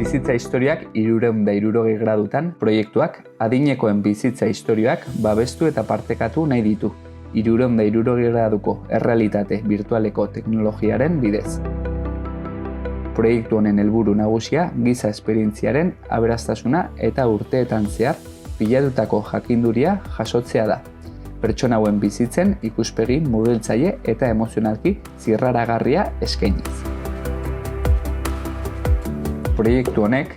Bizitza historiak 360 gradutan proiektuak adinekoen bizitza historiak babestu eta partekatu nahi ditu 360 graduko errealitate virtualeko teknologiaren bidez. Proiektu honen helburu nagusia giza esperientziaren aberastasuna eta urteetan zehar pilatutako jakinduria jasotzea da. Pertsona hauen bizitzen ikuspegi murgiltzaile eta emozionalki zirraragarria eskainiz. Proiektu honek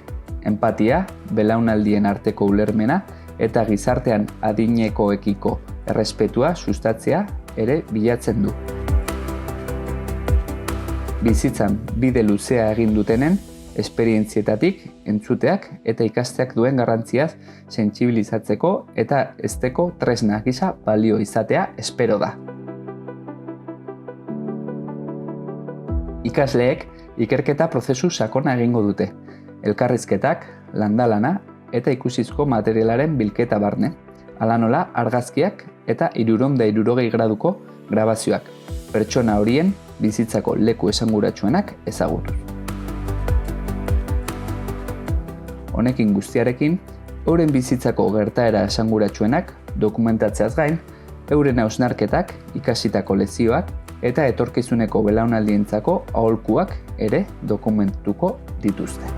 enpatia, belaunaldien arteko ulermena eta gizartean adinekoekiko errespetua sustatzea ere bilatzen du. Bizitzan bide luzea egin dutenen esperientzietatik entzuteak eta ikasteak duen garrantziaz sentsibilizatzeko eta hezteko tresna gisa balio izatea espero da. Ikasleek ikerketa prozesu sakona egingo dute, elkarrizketak, landalana eta ikusizko materialaren bilketa barne, hala nola argazkiak eta 360 graduko grabazioak, pertsona horien bizitzako leku esanguratsuenak ezagutuz. Honekin guztiarekin, euren bizitzako gertaera esanguratsuenak dokumentatzeaz gain, euren hausnarketak, ikasitako lezioak eta etorkizuneko belaunaldientzako aholkuak ere dokumentuko dituzte.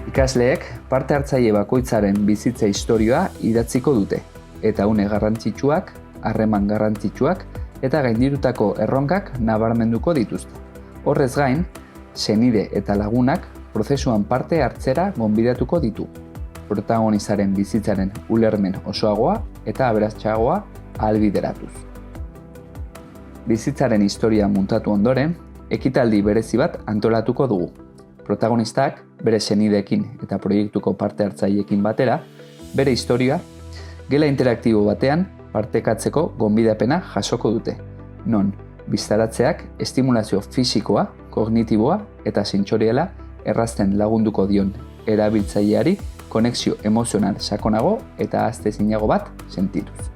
Ikasleek parte hartzaile bakoitzaren bizitza istorioa idatziko dute, eta une garrantzitsuak, harreman garrantzitsuak eta gainditutako erronkak nabarmenduko dituzte. Horrez gain, senide eta lagunak prozesuan parte hartzera gonbidatuko ditu, protagonistaren bizitzaren ulermen osoagoa eta aberatsagoa ahalbideratuz. Bizitzaren historia muntatu ondoren, ekitaldi berezi bat antolatuko dugu. Protagonistak bere senideekin eta proiektuko parte hartzaileekin batera, bere historia gela interaktibo batean partekatzeko gonbidapena jasoko dute, non biztaratzeak estimulazio fisikoa, kognitiboa eta sentsoriala errazten lagunduko dion erabiltzaileari konexio emozional sakonago eta ahaztezinago bat sentituz.